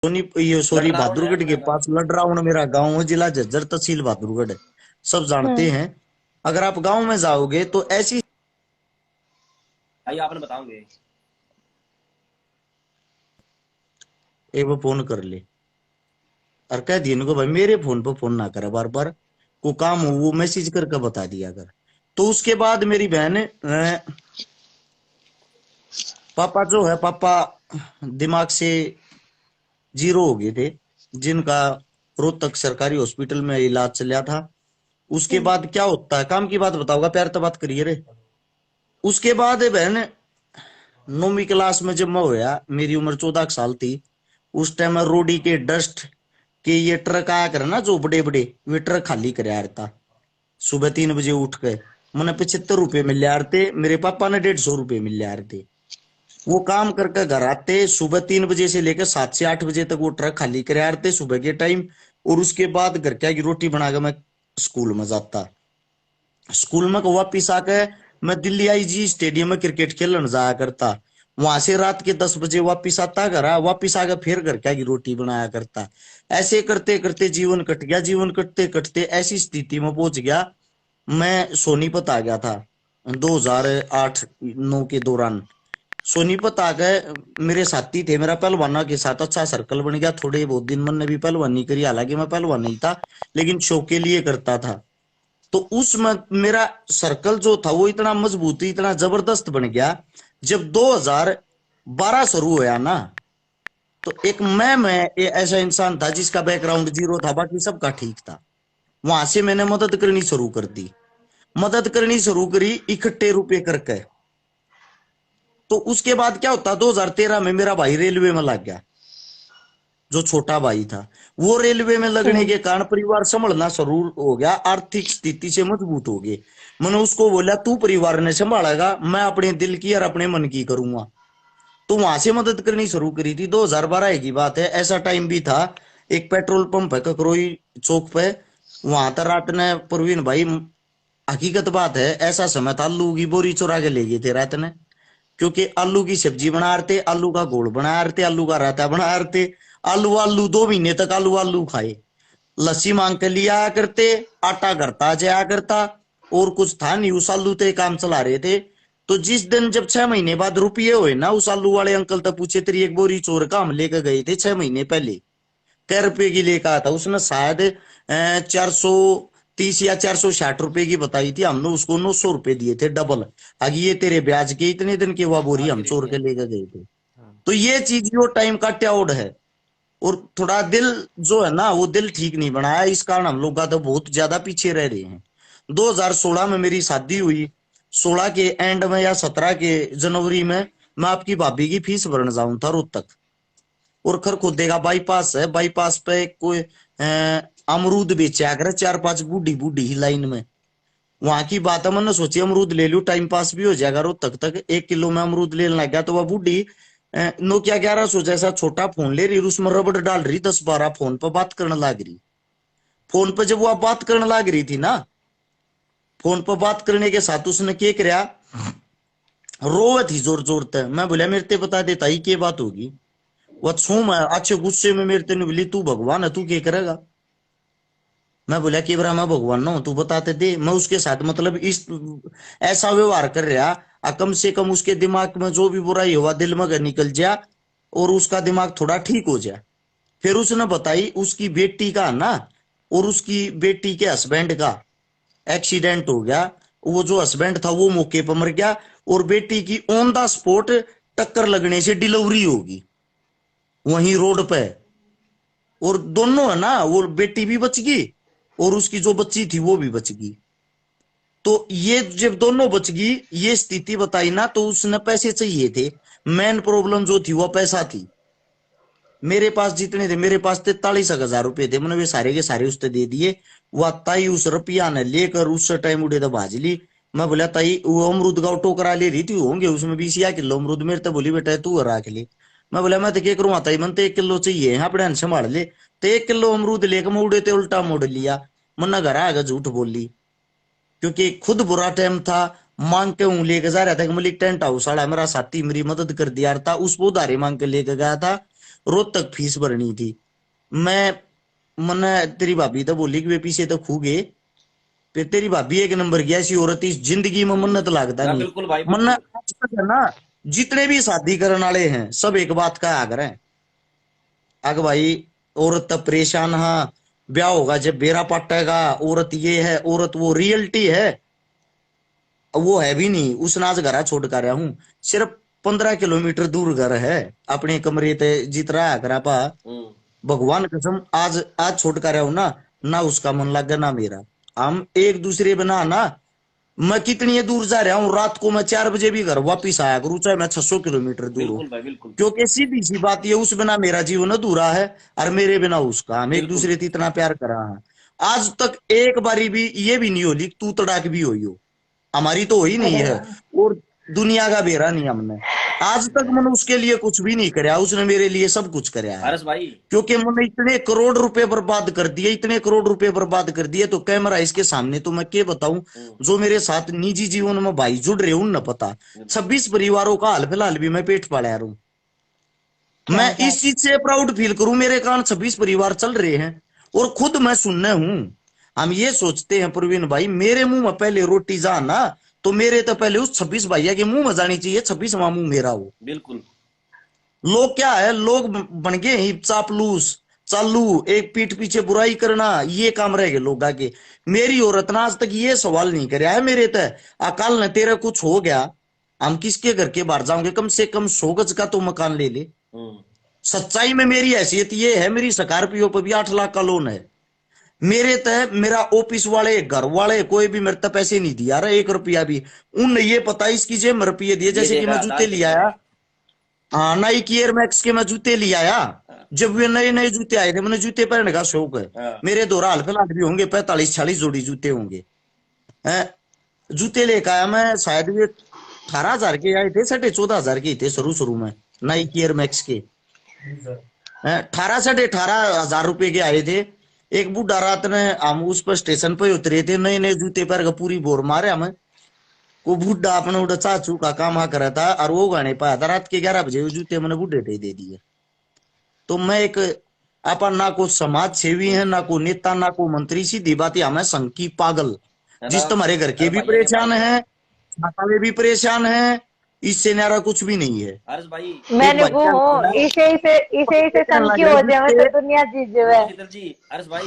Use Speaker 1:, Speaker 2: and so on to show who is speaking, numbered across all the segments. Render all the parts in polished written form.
Speaker 1: सोनी ये सॉरी
Speaker 2: लड़रावण है
Speaker 1: बहादुरगढ़ के
Speaker 2: अपने का।
Speaker 1: पास लडरावण मेरा गांव है, जिला झज्जर, तहसील बहादुरगढ़ है। सब जानते
Speaker 3: हम्म।
Speaker 1: हैं। अगर आप गांव में जाओगे तो ऐसी
Speaker 2: आइए आपने बताओगे।
Speaker 1: एक वो फोन कर ले और कह दिए इनको भाई मेरे फोन पर फोन ना करे बार बार, को काम हो वो मैसेज करके बता दिया कर। तो उसके बाद मेरी बहन पापा जो है पापा दिमाग से जीरो हो गए थे, जिनका रोहतक सरकारी हॉस्पिटल में इलाज चला था। उसके
Speaker 3: हम्म।
Speaker 1: बाद क्या होता है, काम की बात बताऊंगा, प्यार तो बात करिए रे। उसके बाद बहन 9वीं क्लास में जब मैं होया, मेरी उम्र 14 साल थी। उस टाइम मैं रोडी के डस्ट के ये ट्रक आया करे ना जो बड़े बड़े, वे ट्रक खाली कर रहा था। सुबह 3 बजे उठ के मैंने 75 रुपए मिल रहे थे, मेरे पापा ने 150 रुपए मिल रहे थे। वो काम करके घर आते सुबह 3 बजे से लेकर 7 से 8 बजे तक, वो ट्रक खाली कर रहे थे सुबह के टाइम। और उसके बाद घर क्या की रोटी बनाकर मैं स्कूल में जाता। स्कूल में को वापिस आके मैं दिल्ली आई जी स्टेडियम में क्रिकेट खेलने जाया करता। वहां से रात के 10 बजे वापिस आता घर, वापिस आके फिर घर क्या की रोटी बनाया करता। ऐसे करते करते जीवन कट गया। जीवन कटते कटते ऐसी स्थिति में पहुंच गया, मैं सोनीपत आ गया था 2008-9 के दौरान। सोनीपत आ गए। मेरे साथी थे, मेरा पहलवाना के साथ अच्छा सर्कल बन गया। थोड़े बहुत दिन मैंने भी पहलवानी करी, हालांकि मैं पहलवान नहीं था लेकिन शौक के लिए करता था। तो उसमें मेरा सर्कल जो था वो इतना मजबूत इतना जबरदस्त बन गया। जब 2012 शुरू हुआ ना, तो एक मैं ऐसा इंसान था जिसका बैकग्राउंड जीरो था, बाकी सबका ठीक था। वहां से मैंने मदद करनी शुरू कर दी। मदद करनी शुरू करी इकट्ठे रुपए करके। तो उसके बाद क्या होता, 2013 में मेरा भाई रेलवे में लग गया। जो छोटा भाई था वो रेलवे में लगने
Speaker 3: हम्म।
Speaker 1: के कारण परिवार संभलना शुरू हो गया, आर्थिक स्थिति से मजबूत हो गए। मैंने उसको बोला तू परिवार ने संभालेगा, मैं अपने दिल की और अपने मन की करूंगा। तो वहां से मदद करनी शुरू करी थी। 2012 की बात है, ऐसा टाइम भी था। एक पेट्रोल पंप है ककरोई चौक पे, वहां तक रात ने प्रवीण भाई, हकीकत बात है, ऐसा समय था आलू की बोरी चुरा के ले गए थे रात ने। क्योंकि आलू की सब्जी बना रहे थे, आलू का घोल बना रहे थे, आलू का रायता बना रहे थे। आलू आलू 2 महीने तक आलू आलू खाए। लस्सी मांग के लिया करते, आटा करता जाया करता। और कुछ था नहीं, उस आलू ते काम चला रहे थे। तो जिस दिन जब 6 महीने बाद रुपये हुए ना, उस आलू वाले अंकल तक पूछे तेरी एक बोरी चोर का, हम लेकर गए थे 6 महीने पहले, कै रुपए की लेकर आया था उसने, शायद 430 या 460 रुपए की बताई थी। हमने उसको 900 रुपए दिए थे डबल। आगे ये तेरे ब्याज के इतने दिन की वह बोरी
Speaker 2: आज
Speaker 1: हम
Speaker 2: के रेट
Speaker 1: चोर
Speaker 2: में।
Speaker 1: के लेकर गए थे।
Speaker 2: हाँ।
Speaker 1: तो ये चीज यो टाइम का ट्याउड है। और थोड़ा दिल जो है ना, वो दिल ठीक नहीं बनाया, इस कारण हम लोग का तो बहुत ज्यादा पीछे रह रहे हैं। 2016 में मेरी शादी हुई। 16 के एंड में या 17 के जनवरी में मैं आपकी भाभी की फीस भरने जाऊं था रोहतक। और खरखुद्दे का बाईपास है, बाईपास पे कोई अमरूद बेचा करे 4-5 बूढ़ी बूढ़ी ही लाइन में। वहां की बात है, मैंने सोची अमरूद ले लू, टाइम पास भी हो जाएगा। रोहतक तक 1 किलो में अमरूद लेने लग गया। तो वह बूढ़ी नोकिया 1100 जैसा छोटा फोन ले रही, उसमें रबड़ डाल रही, 10-12 फोन पर बात करने लग रही। फोन पर जब वो बात करने लग रही थी ना, फोन पर बात करने के साथ उसने क्या कराया, रोवे थी जोर जोर तक। मैं बोला मेरे ते बता देता ही क्या बात होगी। वह छू मैं अच्छे गुस्से में मेरे तेन बोली तू भगवान है, तू क्या करेगा। मैं बोला कि ब्रह्मा भगवान ना हो, तू बताते दे। मैं उसके साथ मतलब इस ऐसा व्यवहार कर रहा, कम से कम उसके दिमाग में जो भी बुराई हुआ दिल में का निकल जा, और उसका दिमाग थोड़ा ठीक हो जाए। फिर उसने बताई उसकी बेटी का ना, और उसकी बेटी के हस्बैंड का एक्सीडेंट हो गया। वो जो हस्बैंड था वो मौके पर मर गया, और बेटी की ऑन द स्पॉट टक्कर लगने से डिलीवरी होगी वहीं रोड पे। और दोनों है ना, वो बेटी भी बच गई और उसकी जो बच्ची थी वो भी बच गई। तो ये जब दोनों बच गई, ये स्थिति बताई ना, तो उसने पैसे चाहिए थे। मेन प्रॉब्लम जो थी वो पैसा थी। मेरे पास जितने थे, मेरे पास 43,000 रुपए थे, मैंने वे सारे के सारे उसने दे दिए। वह ताई उस रुपया ने लेकर उस टाइम उड़े तो भाज ली। मैं बोला ताई वो अमरूद का टोकरा ले रही थी, होंगे उसमें 20 किलो अमरूद। मेरे तो बोली बेटा तू रख ले। मैं बोला मैं तो क्या करूँ ताई, मन तो 1 किलो चाहिए, यहाँ अपने संभाल ले। तो 1 किलो अमरूद लेकर मैं उड़े थे उल्टा मोड़ लिया। मन्ना घर आएगा झूठ बोल ली, क्योंकि खुद बुरा टाइम था। मांग के हूं लेके जा रहा था कि मलिक टेंट हाउस वाला मेरा साथी मेरी मदद कर दिया था, उस उधारे मांग के लेके गया था। रोहतक फीस भरनी थी। मैं मने तेरी भाभी तो बोली कि वे पीछे तो खू गए, फिर तेरी भाभी एक नंबर की ऐसी औरत इस जिंदगी में मन्नत लागता
Speaker 2: ना
Speaker 1: नहीं।
Speaker 2: बिल्कुल भाई
Speaker 1: मन्ना
Speaker 2: बिल्कुल।
Speaker 1: आज तक है ना, जितने भी शादी करने वाले हैं सब एक बात का आग्रह है, अगर भाई औरत तो परेशान हा, ब्याह होगा जब बेरा पटेगा, औरत ये है औरत वो, रियलिटी है वो है भी नहीं। उस नाच घरा छोड़ कर आया हूँ, सिर्फ 15 किलोमीटर दूर घर है, अपने कमरे ते जित रहा है करा पा।
Speaker 2: हम्म।
Speaker 1: भगवान कसम आज आज छोड़ कर आया हूं ना उसका मन लगा ना मेरा। हम एक दूसरे बना ना, मैं कितनी दूर जा रहा हूँ, रात को मैं 4 बजे भी घर वापिस आया करूँ, चाहे मैं 600 किलोमीटर दूर हूँ।
Speaker 2: बिल्कुल भाई बिल्कुल।
Speaker 1: क्योंकि सीधी सी बात ये, उस बिना मेरा जीवन अधूरा है और मेरे बिना उसका। हम एक
Speaker 2: बिल्कुल
Speaker 1: दूसरे से इतना प्यार करा है, आज तक एक बारी भी ये भी नहीं होली तू तड़ाक भी हुई हो, हमारी तो हो ही नहीं
Speaker 3: अरे
Speaker 1: है।
Speaker 3: वाह।
Speaker 1: और दुनिया का बेरा नहीं हमने, आज तक मैंने उसके लिए कुछ भी नहीं कराया, उसने मेरे लिए सब कुछ कराया है।
Speaker 2: हर्ष भाई।
Speaker 1: क्योंकि मैंने इतने करोड़ रुपए बर्बाद कर दिए, इतने करोड़ रुपए बर्बाद कर दिए, तो कैमरा इसके सामने तो मैं क्या बताऊं। जो मेरे साथ निजी जीवन में भाई जुड़ रहे उन न पता,
Speaker 2: बिल्कुल
Speaker 1: 26 परिवारों का हाल फिलहाल भी मैं पेट पाला रहा हूं।
Speaker 3: क्या
Speaker 1: मैं
Speaker 3: बात।
Speaker 1: इस चीज से प्राउड फील करूं, मेरे कारण 26 परिवार चल रहे हैं और खुद मैं सुनने हूं। हम ये सोचते हैं प्रवीण भाई, मेरे मुंह में पहले रोटी जा ना, तो मेरे तो पहले उस 26 भैया के मुंह में जानी चाहिए, 26वां मुंह मेरा हो।
Speaker 2: बिल्कुल।
Speaker 1: लोग क्या है, लोग बन गए ही चापलूस चालू, एक पीठ पीछे बुराई करना, ये काम रह गए लोग आगे। मेरी औरत ना आज तक ये सवाल नहीं कराया है मेरे तय, अकाल ने तेरा कुछ हो गया, हम किसके घर के बाहर जाओगे, कम से कम 100 गज का तो मकान ले ले।
Speaker 2: हम्म।
Speaker 1: सच्चाई में मेरी हैसियत ये है, मेरी स्कॉर्पियो पर भी 8 लाख का लोन है मेरे तय। मेरा ऑफिस वाले घर वाले कोई भी मेरे तक पैसे नहीं दिया रहा, 1 रुपया भी। उन ये पता इसकी जेब में रुपये दिए,
Speaker 2: ये
Speaker 1: जैसे कि
Speaker 2: देखा
Speaker 1: मैं जूते
Speaker 2: दान
Speaker 1: ले
Speaker 2: कितने
Speaker 1: आया,
Speaker 2: में।
Speaker 1: हाँ नाइकी एयर मैक्स के मैं जूते ले आया।
Speaker 2: हाँ।
Speaker 1: जब वे नए नए जूते आए थे, मैंने जूते पहनने का शौक है,
Speaker 2: हाँ।
Speaker 1: मेरे दोरा हाल फिलहाल भी होंगे 45-46 जोड़ी जूते होंगे हैं। जूते लेकर आया मैं, शायद ये 18,000 के आए थे, 14,500 के थे शुरू शुरू में, नाइकी एयर मैक्स के 18,500-18,500 रुपए के आए थे। एक बूढ़ा रात ने, हम उस पर स्टेशन पे उतरे थे, नए नए जूते पहन के पूरी बोर मारे हमें। वो बूढ़ा अपने उड़ा चाचू का काम आ करा था और वो गाने पाया था, रात के 11 बजे वो जूते मैंने बूढ़े टे दे दिए। तो मैं एक, अपन ना को समाज सेवी है, ना को नेता, ना को मंत्री, सीधी बात है हमें संघ की पागल।
Speaker 2: है ना।
Speaker 1: जिस तुम्हारे घर के
Speaker 2: हर
Speaker 1: भी
Speaker 2: भैया के
Speaker 1: परेशान
Speaker 2: भाई है।
Speaker 1: है, छाता भी परेशान है, इससे न्यारा कुछ भी नहीं है।
Speaker 2: हर्ष भाई।
Speaker 1: एक
Speaker 3: मैंने
Speaker 1: भाई
Speaker 3: वो
Speaker 1: क्या
Speaker 3: हूँ,
Speaker 1: लगा,
Speaker 3: इसे
Speaker 1: कहने
Speaker 3: संग की
Speaker 1: लगा
Speaker 3: हो जाए
Speaker 1: जूते,
Speaker 3: तो दुनिया जीत जो है।
Speaker 2: सुनो शीतल जी। हर्ष भाई।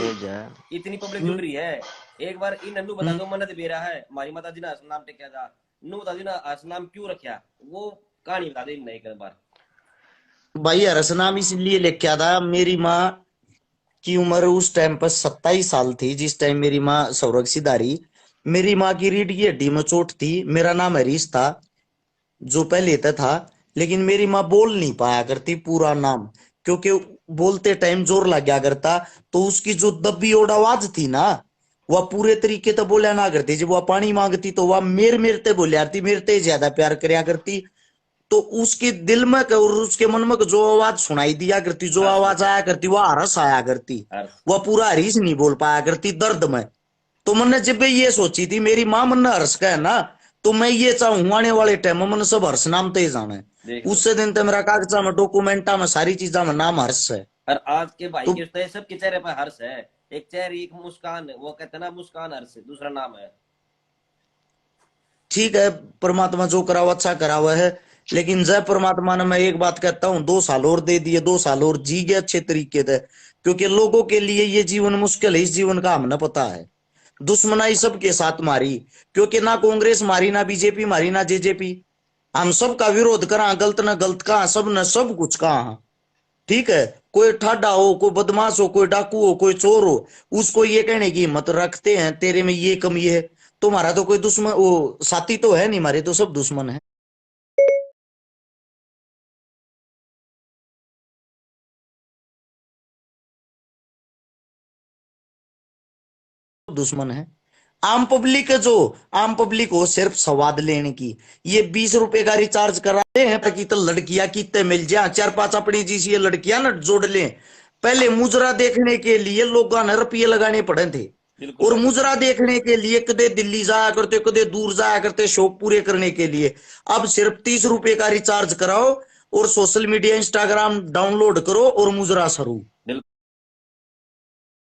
Speaker 2: इतनी पब्लिक जुड़ रही है। एक बार इन नन्नू बता दो मन्नत बेरा है हमारी माता जी ने हर्ष नाम टेकिया था। नन्नू बता दी ना हर्ष नाम क्यों रखा, वो कहानी बता दे इन एक बार।
Speaker 1: भाई हरस नाम इसलिए लेके आ था, मेरी माँ की उम्र उस टाइम पर 27 साल थी, जिस टाइम मेरी माँ सौरग सिधारी। मेरी माँ की रीढ़ की हड्डी में चोट थी, मेरा नाम हरीश था जो पहले था, लेकिन मेरी माँ बोल नहीं पाया करती पूरा नाम, क्योंकि बोलते टाइम जोर लग गया करता, तो उसकी जो दबी ओड आवाज थी ना, वह पूरे तरीके तो बोलिया ना करती। जब वह पानी मांगती तो वह मेरते बोलिया करती, मेरते ज्यादा प्यार करया करती। तो उसके दिल में और उसके मन में जो आवाज सुनाई दिया करती, जो
Speaker 2: हर्ष
Speaker 1: आवाज आया करती, वह हरस आया करती,
Speaker 2: हर्ष।
Speaker 1: वह पूरा हरीश नहीं बोल पाया करती दर्द में। तो मैंने जब ये सोची थी मेरी माँ मन हर्ष का है ना, तो मैं ये चाहूँ आने वाले टाइम में मन सब हर्ष नाम ते जाने।
Speaker 2: देख लो।
Speaker 1: उससे दिन तक मेरा कागजा में डॉक्यूमेंटा में सारी चीजा में नाम हर्ष है।
Speaker 2: और आज के भाई
Speaker 1: तो
Speaker 2: के तो सबके चेहरे पर हर्ष है। एक चेहरे एक मुस्कान, वो कहते हैं ना मुस्कान हर्ष दूसरा नाम है।
Speaker 1: ठीक है, परमात्मा जो करा हुआ अच्छा करा हुआ है, लेकिन जय परमात्मा ने, मैं एक बात कहता हूँ, 2 साल और दे दिए, 2 साल और जी गए अच्छे तरीके से, क्योंकि लोगों के लिए ये जीवन मुश्किल है, इस जीवन का हमने पता है। दुश्मनाई सबके साथ मारी, क्योंकि ना कांग्रेस मारी, ना बीजेपी मारी, ना जेजेपी, हम सबका विरोध करा, गलत न गलत कहा, सब न सब कुछ कहा। ठीक है, कोई ठाडा हो, कोई बदमाश हो, कोई डाकू हो, कोई चोर हो, उसको ये कहने की हिम्मत रखते हैं तेरे में ये कमी है। तुम्हारा तो कोई दुश्मन वो साथी तो है नहीं, हमारे तो सब दुश्मन है, दुश्मन है। आम पब्लिक है, जो आम पब्लिक हो सिर्फ स्वाद लेने की, ये 20 रुपए का रिचार्ज कराते हैं ताकि तो लड़कियां कितने मिल जाए, 4-5 अपनी जैसी ये लड़कियां ना जोड़ लें। पहले मुजरा देखने के लिए लोगों ने रुपये लगाने पड़े थे,
Speaker 2: बिल्कुल
Speaker 1: और
Speaker 2: भाई बिल्कुल।
Speaker 1: मुजरा देखने के लिए कदे दिल्ली जाया करते, कदे दूर जाया करते शौक पूरे करने के लिए। अब सिर्फ 30 रुपए का रिचार्ज कराओ और सोशल मीडिया इंस्टाग्राम डाउनलोड करो और मुजरा सरू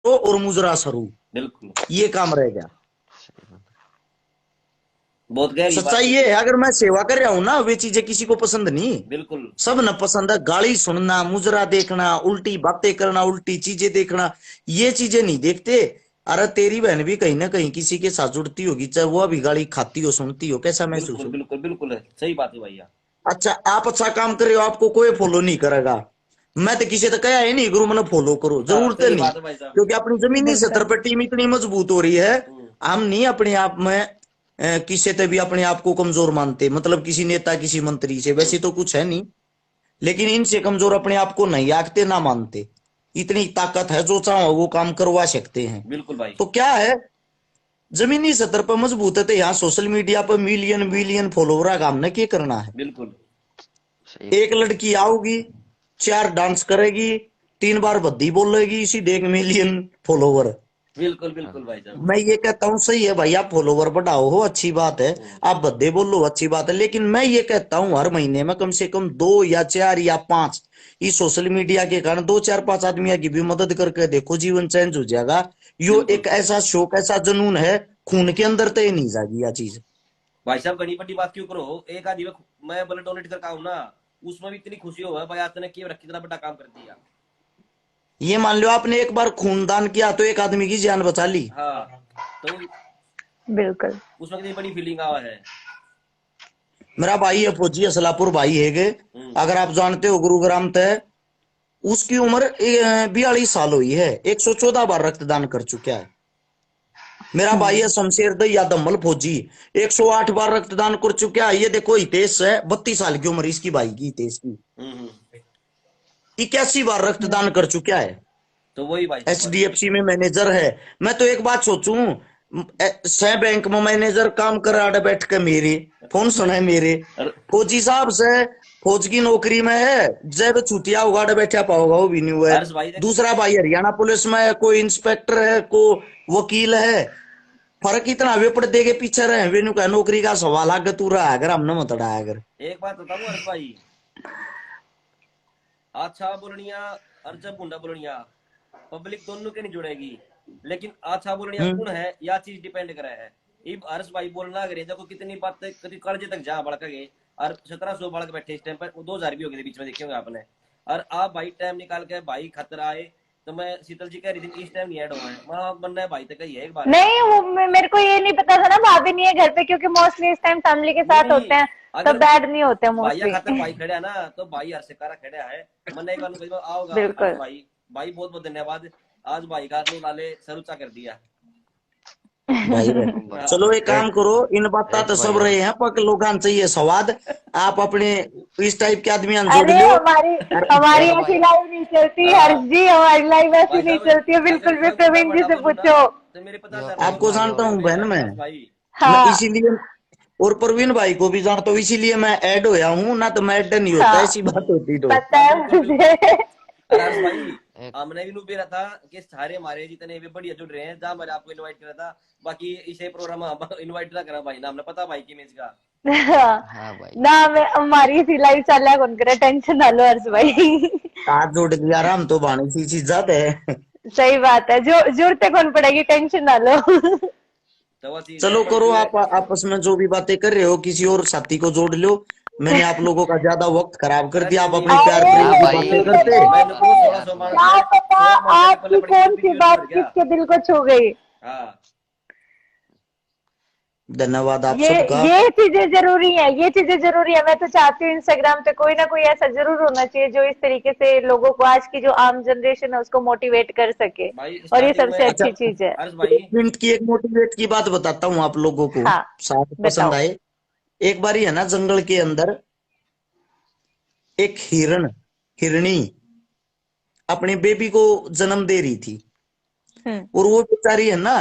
Speaker 1: और मुजरा सरू,
Speaker 2: बिल्कुल
Speaker 1: ये काम रह गया।
Speaker 2: बहुत गहरी बात
Speaker 1: सच्चाई ये है, अगर मैं सेवा कर रहा हूं ना, वे चीजें किसी को पसंद नहीं,
Speaker 2: बिल्कुल
Speaker 1: सब न पसंद है। गाली सुनना, मुजरा देखना, उल्टी बातें करना, उल्टी चीजें देखना, ये चीजें नहीं देखते। अरे तेरी बहन भी कहीं ना कहीं किसी के साथ जुड़ती होगी, चाहे वो भी गाली खाती हो, सुनती हो, कैसा महसूस
Speaker 2: बिल्कुल
Speaker 1: हो?
Speaker 2: बिल्कुल बिल्कुल है, सही बात है भैया।
Speaker 1: अच्छा, आप अच्छा काम कर रहे हो, आपको कोई फॉलो नहीं करेगा। मैं तो किसी तो कहा है नहीं गुरु मैंने फॉलो करो,
Speaker 2: हाँ,
Speaker 1: जरूरत
Speaker 2: सही
Speaker 1: नहीं,
Speaker 2: बात है भाई साहब।
Speaker 1: क्योंकि अपनी जमीनी सतर
Speaker 3: बिल्कुल
Speaker 1: पर टीम इतनी मजबूत हो रही है। हम नहीं अपने आप में किसी से भी अपने आप को कमजोर मानते, मतलब किसी नेता किसी मंत्री से, वैसे तो कुछ है नहीं, लेकिन इनसे कमजोर अपने आप को नहीं आंकते ना मानते। इतनी ताकत है, जो चाहो वो काम करवा सकते हैं।
Speaker 2: बिल्कुल भाई
Speaker 1: तो क्या है, जमीनी सतर पर मजबूत है, तो यहाँ सोशल मीडिया पर मिलियन बिलियन फॉलोवर का हमने क्या करना है?
Speaker 2: बिल्कुल
Speaker 1: एक लड़की आओगी, 4 डांस करेगी, 3 बार बद्दी बोलेगी, सीधे 1 मिलियन फॉलोवर।
Speaker 2: बिल्कुल बिल्कुल भाई साहब।
Speaker 1: मैं ये कहता हूँ सही है भाई, आप फॉलोवर बढ़ाओ हो अच्छी बात है, आप बद्दे बोलो अच्छी बात है, लेकिन मैं ये कहता हूँ हर महीने में कम से कम 2 या 4 या 5 इस सोशल मीडिया के कारण 2 4 5 आदमियों की भी मदद करके देखो, जीवन चेंज हो जाएगा। यो
Speaker 2: बिल्कुल
Speaker 1: एक ऐसा शौक, ऐसा जुनून है, खून के अंदर तो ये नहीं जाएगी यह चीज।
Speaker 2: भाई साहब, घनी बड़ी बात क्यों करो, एक आदमी मैं ब्लड डोनेट करके आऊँ ना, उसमें भी इतनी खुशी हो भाई, आपने कितना बड़ा काम कर दिया।
Speaker 1: ये मान लो आपने एक बार खूनदान किया तो एक आदमी की जान बचा ली।
Speaker 2: हाँ, तो
Speaker 3: बिल्कुल
Speaker 2: उसमें कितनी बड़ी फीलिंग आवा है।
Speaker 1: मेरा भाई है फौजी, असलापुर भाई है गे, अगर आप जानते हो गुरुग्राम तय, उसकी उम्र 42 साल हुई है, 114 बार रक्तदान कर चुका है। मेरा भाई है शमशेर दहिया दम्मल फौजी, 108 बार रक्तदान कर चुका है। ये देखो हितेश है, 32 साल की उम्र इसकी भाई की, हितेश की, 81 बार रक्तदान कर चुका है।
Speaker 2: तो वही भाई साहब
Speaker 1: HDFC में मैनेजर है। मैं तो एक बात सोचूं, सह बैंक में मैनेजर काम कर रहा बैठ के, मेरे फोन सुना है मेरे फौजी साहब से, फौज की नौकरी में है, जब छुट्टिया उगाड़ बैठा पाओगा वो भी नहीं हुआ
Speaker 2: हर्ष भाई
Speaker 1: है। दूसरा भाई हरियाणा पुलिस में है, कोई इंस्पेक्टर है, को वकील है। फर्क इतना वे पर्दे के पीछे रहे वे का नौकरी का सवाल आगे तू रहा अगर हमने मत अड़ा अगर।
Speaker 2: एक बात बताऊं हर्ष भाई, अच्छा बोलनिया और जब गुंडा बोलनिया पब्लिक दोनों के नहीं जुड़ेगी, लेकिन अच्छा बोलनिया कौन है या चीज डिपेंड करे है। इब हर्ष भाई बोलना अगर देखो कितनी बात कर्जे तक जा बढ़ गए, और 1700 बढ़ के बैठे इस टाइम पर, 2000 भी हो गए बीच में, देखे होंगे आपने। और आप भाई टाइम निकाल के भाई खतरा आए, तो मैं शीतल जी कह रही थी इस टाइम नहीं ऐड हुआ है, वहां बनना है भाई तक ही है एक बार।
Speaker 3: नहीं, वो मेरे को ये नहीं पता था ना, भाभी नहीं है घर पे, क्योंकि मोस्टली इस टाइम फैमिली के साथ होते हैं, तो
Speaker 2: अगर
Speaker 3: बैड नहीं होते
Speaker 2: भाइया खातर
Speaker 3: मोस्टली।
Speaker 2: भाई खड़ा है ना, तो भाई हर से कारा खड़ा है, मन एक बार आओगा
Speaker 3: बिल्कुल
Speaker 2: हर्ष भाई। भाई बहुत बहुत धन्यवाद, आज भाई का नु लाले सरुचा कर दिया।
Speaker 1: भाई चलो एक काम करो, इन बात तो सब रहे हैं पर लोग चाहिए स्वाद, आप अपने इस टाइप के आदमी जोड़
Speaker 3: अरे
Speaker 1: लो।
Speaker 3: हमारी हमारी ऐसी लाइफ नहीं चलती हर्ष जी, हमारी लाइफ ऐसी नहीं चलती है बिल्कुल भी, प्रवीण जी से पूछो।
Speaker 2: तो मेरे 50,000
Speaker 1: आपको जानता हूँ बहन मैं
Speaker 2: भाई।
Speaker 1: मैं
Speaker 3: हाँ
Speaker 1: इसीलिए, और प्रवीण भाई को भी जानता हूँ, इसीलिए मैं ऐड होया हूँ ना, तो मैं ऐड नहीं होता,
Speaker 3: हाँ,
Speaker 1: ऐसी बात होती तो।
Speaker 3: पता है मुझे।
Speaker 2: अरे हर्ष भाई, हमने भी नुबे रहा था कि सारे हमारे जितने भी बढ़िया जुड़ रहे हैं, जहाँ मैंने आपको इनवाइट करा था, बाकी इसे प्रोग्राम हम इनवाइट ना करा भाई ना, हमने पता भाई की इमेज का।
Speaker 3: ना मैं हमारी इसी लाइफ चल रहा कौन करे, टेंशन ना लो हर्ष भाई।
Speaker 1: हाथ जोड़ दिया राम तो बाणी सी चीज जाते है।
Speaker 3: सही बात है, जो जरूरत कौन पड़ेगी, टेंशन ना लो।
Speaker 2: तो चीज
Speaker 1: चलो करो, आप आपस में जो भी बातें कर रहे हो, किसी और साथी को जोड़ लो। मैंने आप लोगों का ज्यादा वक्त खराब कर दिया, आप अपनी प्यार प्रेम की बातें करते।
Speaker 3: क्या पता आपकी कौन सी बात किसके दिल को छू गई।
Speaker 1: धन्यवाद आप
Speaker 3: ये
Speaker 1: सबका।
Speaker 3: ये चीजें जरूरी है, ये चीजें जरूरी है। मैं तो चाहती हूँ इंस्टाग्राम पे कोई ना कोई ऐसा जरूर होना चाहिए जो इस तरीके से लोगों को, आज की जो आम जनरेशन है उसको मोटिवेट कर सके, और ये सबसे अच्छी चीज है।
Speaker 1: मिनट की एक मोटिवेट की बात बताता हूँ आप लोगों को,
Speaker 3: हाँ,
Speaker 1: शायद पसंद आए। एक बार है ना, जंगल के अंदर एक हिरणी अपने बेबी को जन्म दे रही थी, और वो बेचारी है ना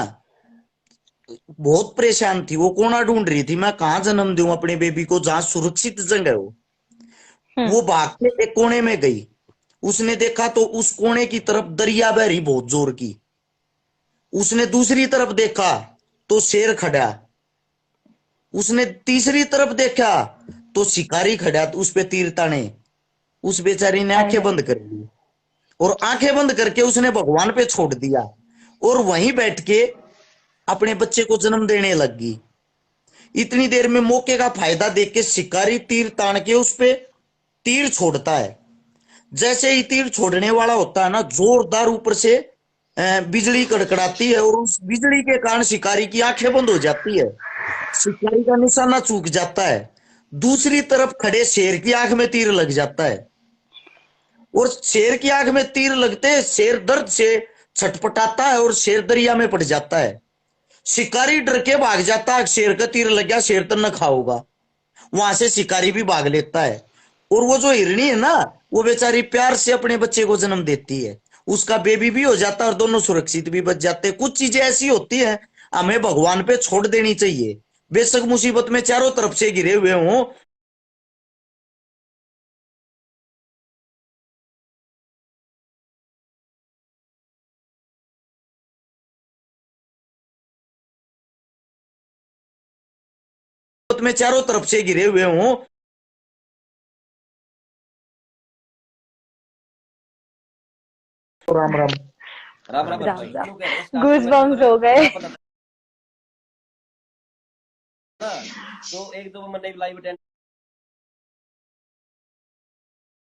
Speaker 1: बहुत परेशान थी, वो कोना ढूंढ रही थी, मैं कहाँ जन्म दूं अपने बेबी को, जहां सुरक्षित जगह हो। वो भाग के एक कोने में गई, उसने देखा तो उस कोने की तरफ दरिया बह रही बहुत जोर की। उसने दूसरी तरफ देखा तो शेर खड़ा, उसने तीसरी तरफ देखा तो शिकारी खड़ा, तो उस पे तीर ताने। उस बेचारी ने आंखें बंद कर ली और आंखें बंद करके उसने भगवान पे छोड़ दिया और वहीं बैठ के अपने बच्चे को जन्म देने लग गई। इतनी देर में मौके का फायदा देख के शिकारी तीर तान के उस पे तीर छोड़ता है। जैसे ही तीर छोड़ने वाला होता है ना, जोरदार ऊपर से बिजली कड़कड़ाती है और उस बिजली के कारण शिकारी की आंखें बंद हो जाती है। शिकारी का निशाना चूक जाता है। दूसरी तरफ खड़े शेर की आंख में तीर लग जाता है और शेर की आंख में तीर लगते शेर दर्द से छटपटाता है और शेर दरिया में पड़ जाता है। शिकारी डर के भाग जाता है, शेर का तीर लग गया, शेर तो न खाओगा। वहां से शिकारी भी भाग लेता है और वो जो हिरणी है ना, वो बेचारी प्यार से अपने बच्चे को जन्म देती है, उसका बेबी भी हो जाता है और दोनों सुरक्षित भी बच जाते हैं। कुछ चीजें ऐसी होती हैं हमें भगवान पे छोड़ देनी चाहिए। बेशक मुसीबत में चारों तरफ से घिरे हुए हों, में चारों तरफ से घिरे हुए हों, राम राम
Speaker 2: राम राम।
Speaker 3: गूज बम्स हो गए।
Speaker 2: तो एक दो मैंने लाइव अटेंड